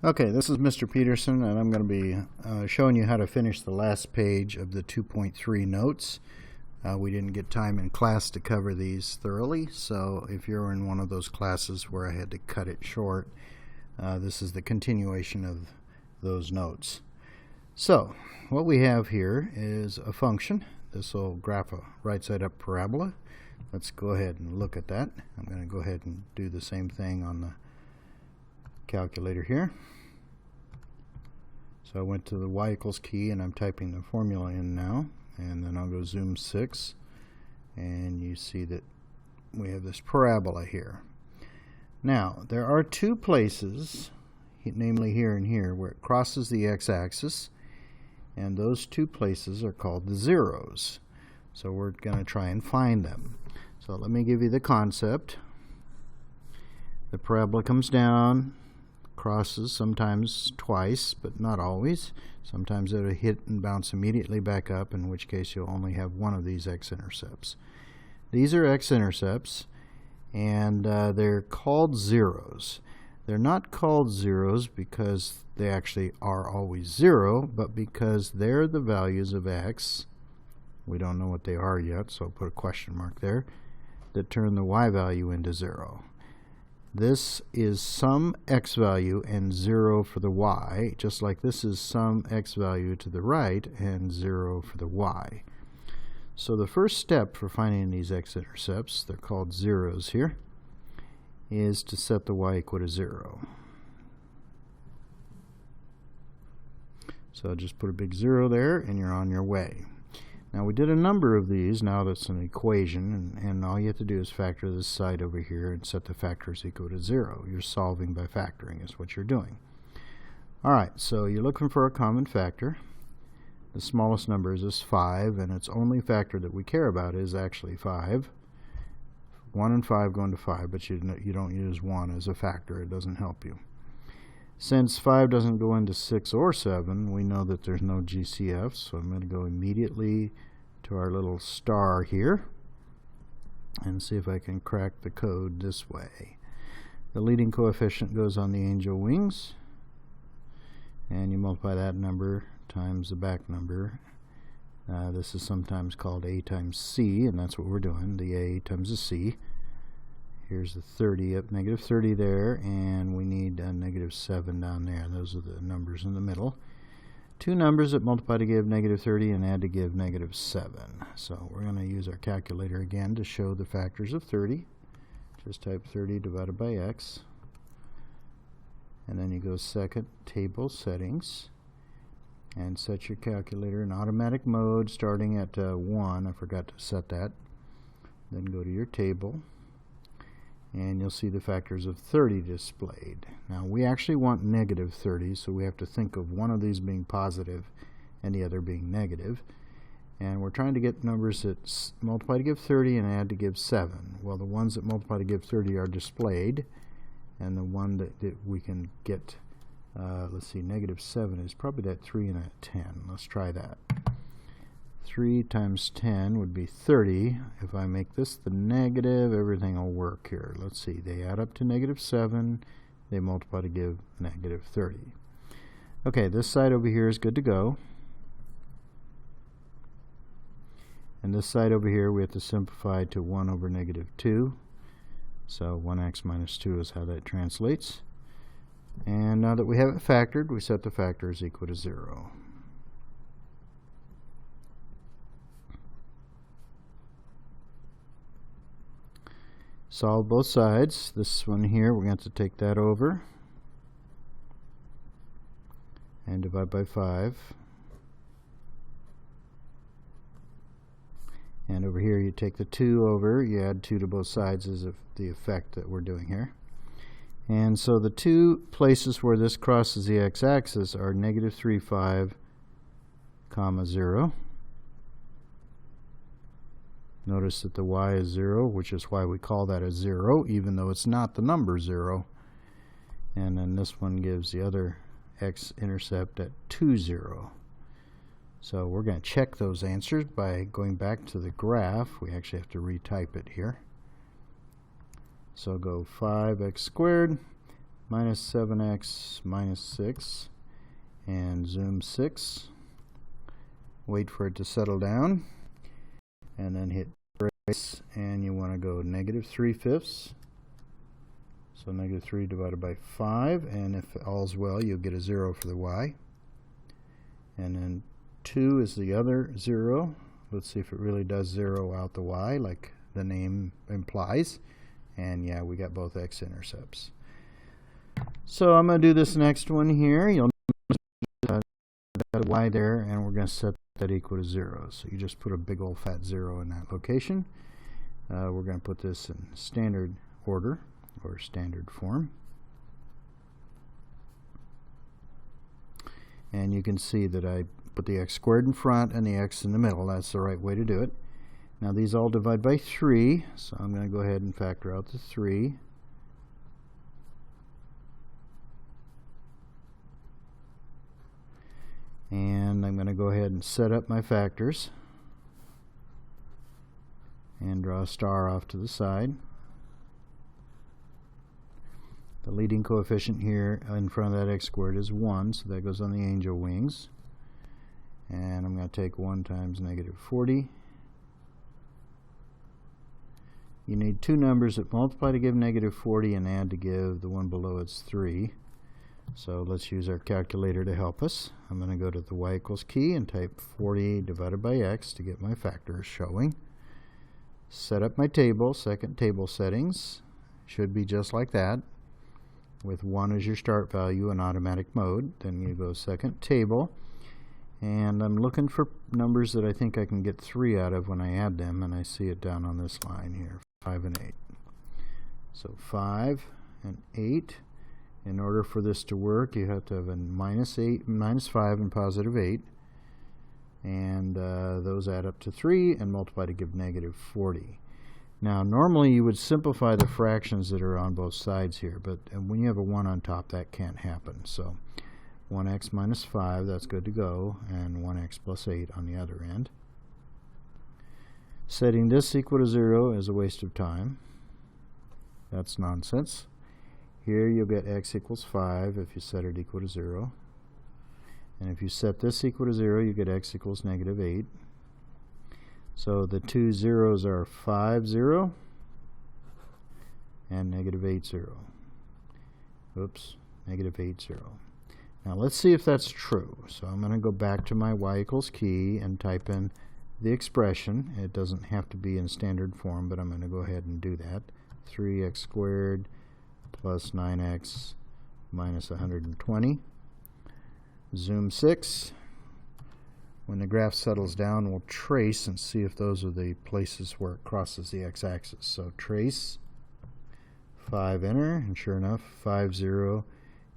Okay, this is Mr. Peterson, and I'm going to be showing you how to finish the last page of the 2.3 notes. We didn't get time in class to cover these thoroughly, so if you're in one of those classes where I had to cut it short, this is the continuation of those notes. So, what we have here is a function. This will graph a right-side-up parabola. Let's go ahead and look at that. I'm going to go ahead and do the same thing on the calculator here. So I went to the y equals key and I'm typing the formula in now, and then I'll go zoom 6 and you see that we have this parabola here. Now there are two places, namely here and here, where it crosses the x-axis, and those two places are called the zeros. So we're going to try and find them. So let me give you the concept. The parabola comes down, crosses sometimes twice, but not always. Sometimes it'll hit and bounce immediately back up, in which case you'll only have one of these x-intercepts. These are x-intercepts, and they're called zeros. They're not called zeros because they actually are always zero, but because they're the values of x. We don't know what they are yet, so I'll put a question mark there, that turn the y value into 0. This is some x value and 0 for the y, just like this is some x value to the right and 0 for the y. So the first step for finding these x-intercepts, they're called zeros here, is to set the y equal to 0. So just put a big 0 there and you're on your way. Now we did a number of these. Now that's an equation, and all you have to do is factor this side over here and set the factors equal to 0. You're solving by factoring is what you're doing. Alright, so you're looking for a common factor. The smallest number is this 5, and its only factor that we care about is actually 5. 1 and 5 go into 5, but you don't use 1 as a factor. It doesn't help you. Since 5 doesn't go into 6 or 7, we know that there's no GCF, so I'm going to go immediately to our little star here and see if I can crack the code this way. The leading coefficient goes on the angel wings, and you multiply that number times the back number. This is sometimes called A times C, and that's what we're doing, the A times the C. Here's the 30 up, negative 30 there, and we need a negative 7 down there. Those are the numbers in the middle. Two numbers that multiply to give negative 30 and add to give negative 7. So we're going to use our calculator again to show the factors of 30. Just type 30 divided by x. And then you go second, table settings, and set your calculator in automatic mode starting at 1. I forgot to set that. Then go to your table, and you'll see the factors of 30 displayed. Now we actually want negative 30, so we have to think of one of these being positive and the other being negative. And we're trying to get numbers that multiply to give 30 and add to give 7. Well, the ones that multiply to give 30 are displayed, and the one that we can get, let's see, negative 7 is probably that 3 and a 10. Let's try that. 3 times 10 would be 30. If I make this the negative, everything will work here. Let's see, they add up to negative 7. They multiply to give negative 30. Okay, this side over here is good to go. And this side over here we have to simplify to 1 over negative 2. So 1x minus 2 is how that translates. And now that we have it factored, we set the factors equal to 0. Solve both sides. This one here, we're going to have to take that over and divide by 5. And over here you take the 2 over, you add 2 to both sides as if the effect that we're doing here. And so the two places where this crosses the x-axis are negative 3, 5, comma 0. Notice that the y is 0, which is why we call that a 0, even though it's not the number 0. And then this one gives the other x-intercept at 2, 0. So we're going to check those answers by going back to the graph. We actually have to retype it here. So go 5x squared minus 7x minus 6, and zoom 6. Wait for it to settle down, and then hit trace, and you want to go negative 3/5. So negative 3 divided by 5, and if all's well, you'll get a 0 for the y. And then 2 is the other 0. Let's see if it really does 0 out the y like the name implies. And yeah, we got both x-intercepts. So I'm going to do this next one here. You'll notice got a y there, and we're going to set that equal to 0. So you just put a big old fat 0 in that location. We're going to put this in standard order or standard form. And you can see that I put the x squared in front and the x in the middle. That's the right way to do it. Now these all divide by 3, so I'm going to go ahead and factor out the 3. And I'm going to go ahead and set up my factors and draw a star off to the side. The leading coefficient here in front of that x squared is 1, so that goes on the angel wings. And I'm going to take 1 times negative 40. You need two numbers that multiply to give negative 40 and add to give the one below it's 3. So let's use our calculator to help us. I'm going to go to the y equals key and type 40 divided by x to get my factors showing. Set up my table, second table settings. Should be just like that, with 1 as your start value in automatic mode. Then you go second table, and I'm looking for numbers that I think I can get 3 out of when I add them, and I see it down on this line here, 5 and 8. So 5 and 8. In order for this to work, you have to have a minus 5 and positive 8, and those add up to 3 and multiply to give negative 40. Now normally you would simplify the fractions that are on both sides here, but when you have a 1 on top, that can't happen. So 1x minus 5, that's good to go, and 1x plus 8 on the other end. Setting this equal to 0 is a waste of time. That's nonsense. Here you'll get x equals 5 if you set it equal to 0. And if you set this equal to 0, you get x equals negative 8. So the two zeros are 5, 0 and negative 8, 0. Oops, negative 8, 0. Now let's see if that's true. So I'm going to go back to my y equals key and type in the expression. It doesn't have to be in standard form, but I'm going to go ahead and do that. 3x squared plus 9x minus 120. Zoom 6. When the graph settles down, we'll trace and see if those are the places where it crosses the x-axis. So trace, 5 enter, and sure enough, 5, 0,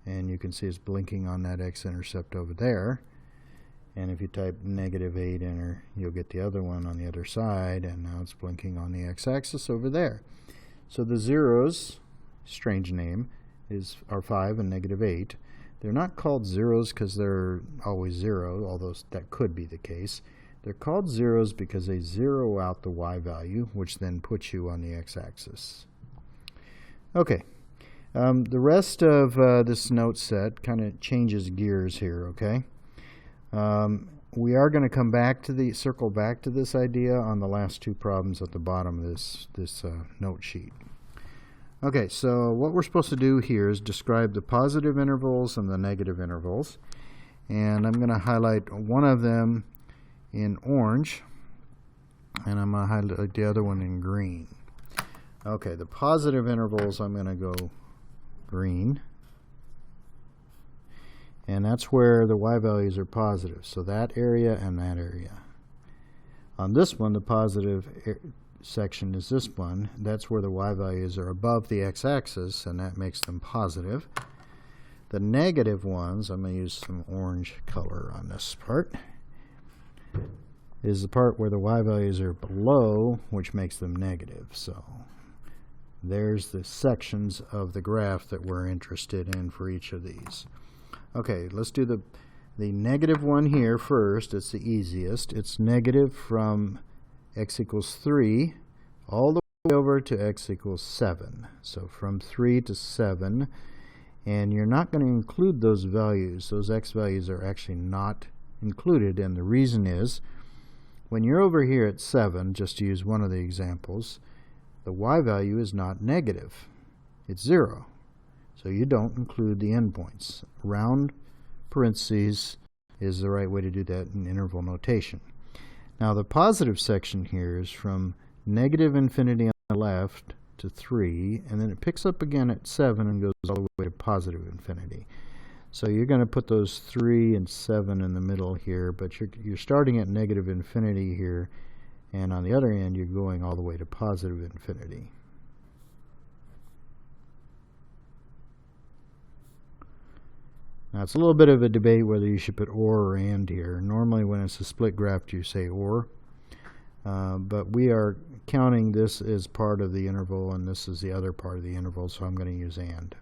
and you can see it's blinking on that x-intercept over there. And if you type negative 8 enter, you'll get the other one on the other side, and now it's blinking on the x-axis over there. So the zeros, strange name, are 5 and negative 8. They're not called zeros because they're always 0, although that could be the case. They're called zeros because they zero out the y value, which then puts you on the x-axis. Okay, the rest of this note set kind of changes gears here, okay? We are going to come back to circle back to this idea on the last two problems at the bottom of this note sheet. Okay, so what we're supposed to do here is describe the positive intervals and the negative intervals. And I'm going to highlight one of them in orange, and I'm going to highlight the other one in green. Okay, the positive intervals, I'm going to go green. And that's where the y values are positive, so that area and that area. On this one, the positive section is this one. That's where the y values are above the x-axis, and that makes them positive. The negative ones, I'm going to use some orange color on this part, is the part where the y values are below, which makes them negative. So there's the sections of the graph that we're interested in for each of these. Okay, let's do the negative one here first. It's the easiest. It's negative from x equals 3 all the way over to x equals 7. So from 3 to 7. And you're not going to include those values. Those x values are actually not included, and the reason is when you're over here at 7, just to use one of the examples, the y value is not negative. It's 0. So you don't include the endpoints. Round parentheses is the right way to do that in interval notation. Now the positive section here is from negative infinity on the left to 3, and then it picks up again at 7 and goes all the way to positive infinity. So you're going to put those 3 and 7 in the middle here, but you're starting at negative infinity here, and on the other end you're going all the way to positive infinity. Now it's a little bit of a debate whether you should put or and here. Normally when it's a split graph you say or, but we are counting this as part of the interval and this is the other part of the interval, so I'm going to use and.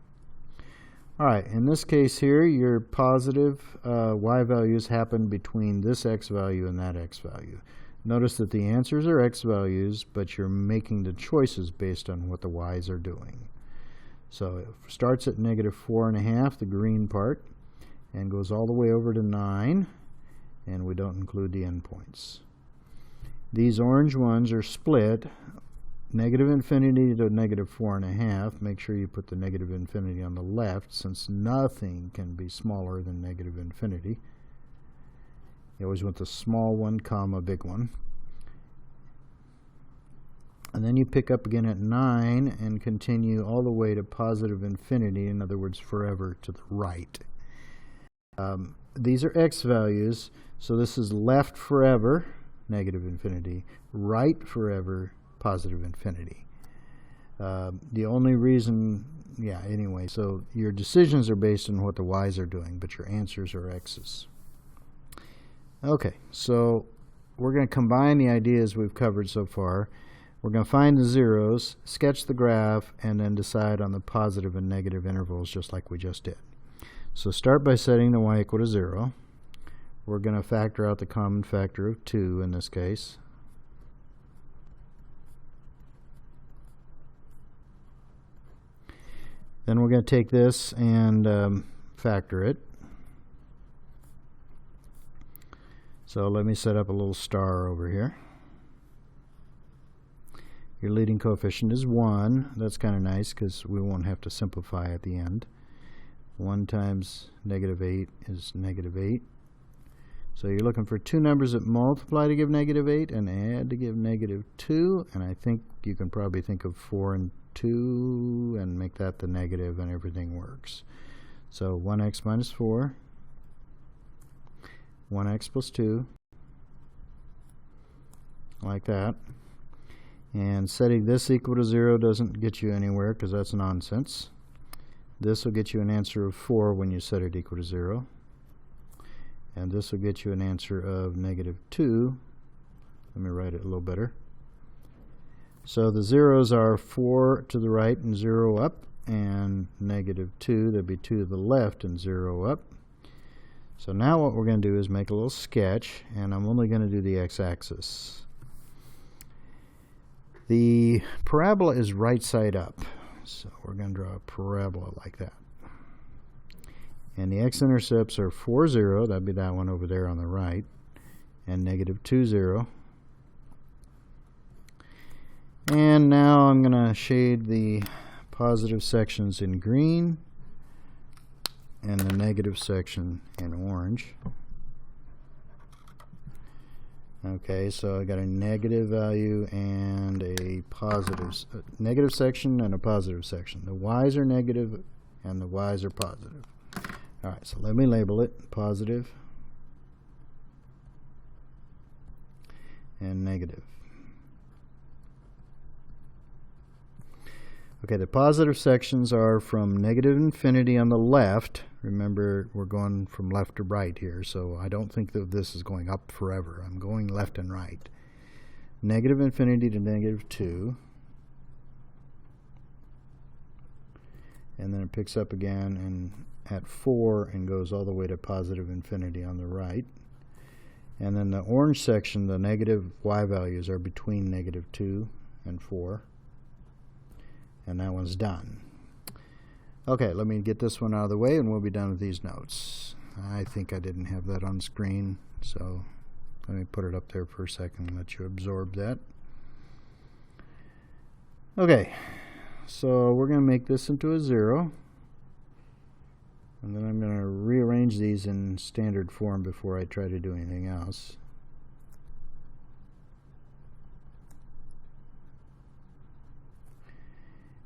Alright, in this case here, your positive y values happen between this x value and that x value. Notice that the answers are x values, but you're making the choices based on what the y's are doing. So it starts at negative 4.5, the green part, and goes all the way over to 9, and we don't include the endpoints. These orange ones are split. Negative infinity to negative 4.5. Make sure you put the negative infinity on the left, since nothing can be smaller than negative infinity. You always want the small one, comma, big one. And then you pick up again at 9 and continue all the way to positive infinity, in other words, forever to the right. These are x values, so this is left forever, negative infinity, right forever, positive infinity. The only reason, anyway, so your decisions are based on what the y's are doing, but your answers are x's. Okay, so we're going to combine the ideas we've covered so far. We're going to find the zeros, sketch the graph, and then decide on the positive and negative intervals just like we just did. So start by setting the y equal to 0. We're going to factor out the common factor of 2 in this case. Then we're going to take this and factor it. So let me set up a little star over here. Your leading coefficient is 1. That's kind of nice because we won't have to simplify at the end. 1 times negative 8 is negative 8. So you're looking for two numbers that multiply to give negative 8 and add to give negative 2. And I think you can probably think of 4 and 2 and make that the negative, and everything works. So 1x minus 4, 1x plus 2, like that. And setting this equal to 0 doesn't get you anywhere because that's nonsense. This will get you an answer of 4 when you set it equal to 0. And this will get you an answer of negative 2. Let me write it a little better. So the zeros are 4 to the right and 0 up, and negative 2, that'd be 2 to the left and 0 up. So now what we're going to do is make a little sketch, and I'm only going to do the x-axis. The parabola is right side up, so we're going to draw a parabola like that. And the x-intercepts are 4, 0, that'd be that one over there on the right, and negative 2, 0. And now I'm going to shade the positive sections in green and the negative section in orange. Okay, so I got a negative value and a positive, negative section and a positive section. The y's are negative and the y's are positive. Alright, so let me label it positive and negative. Okay, the positive sections are from negative infinity on the left. Remember, we're going from left to right here, so I don't think that this is going up forever. I'm going left and right. Negative infinity to negative 2. And then it picks up again and at 4 and goes all the way to positive infinity on the right. And then the orange section, the negative y values are between negative 2 and 4. And that one's done. Okay, let me get this one out of the way and we'll be done with these notes. I think I didn't have that on screen, so let me put it up there for a second and let you absorb that. Okay, so we're going to make this into a 0. And then I'm going to rearrange these in standard form before I try to do anything else.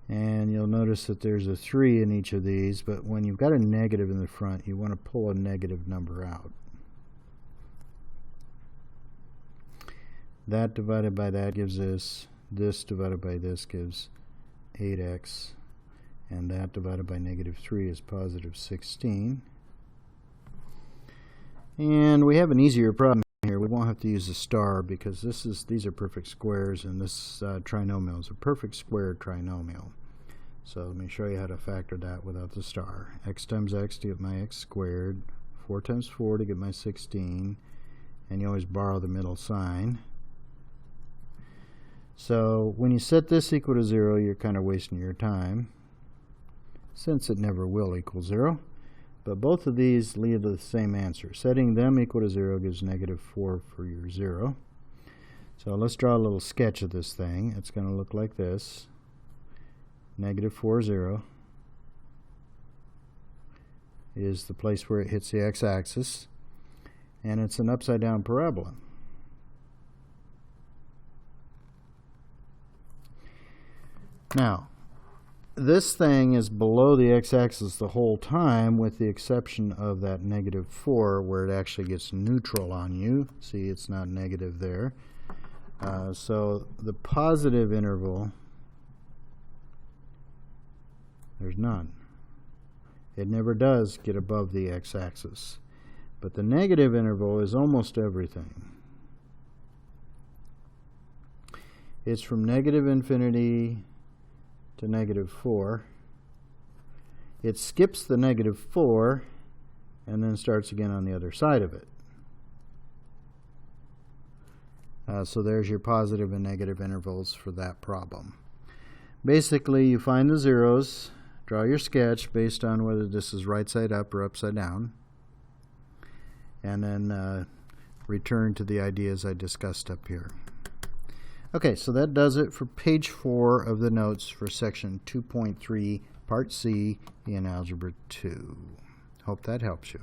And you'll notice that there's a 3 in each of these, but when you've got a negative in the front, you want to pull a negative number out. That divided by that gives this divided by this gives 8x, and that divided by negative 3 is positive 16. And we have an easier problem here. We won't have to use a star because these are perfect squares, and this trinomial is a perfect square trinomial. So let me show you how to factor that without the star. X times x to get my x squared, 4 times 4 to get my 16, and you always borrow the middle sign. So when you set this equal to 0, you're kind of wasting your time, since it never will equal 0. But both of these lead to the same answer. Setting them equal to 0 gives negative 4 for your 0. So let's draw a little sketch of this thing. It's going to look like this. Negative 4, 0 is the place where it hits the x-axis, and it's an upside down parabola. Now, this thing is below the x-axis the whole time, with the exception of that negative 4 where it actually gets neutral on you. See, it's not negative there. So the positive interval, there's none. It never does get above the x-axis. But the negative interval is almost everything. It's from negative infinity to negative 4. It skips the negative 4 and then starts again on the other side of it. So there's your positive and negative intervals for that problem. Basically, you find the zeros, draw your sketch based on whether this is right side up or upside down, and then return to the ideas I discussed up here. Okay, so that does it for page 4 of the notes for section 2.3, part C in Algebra 2. Hope that helps you.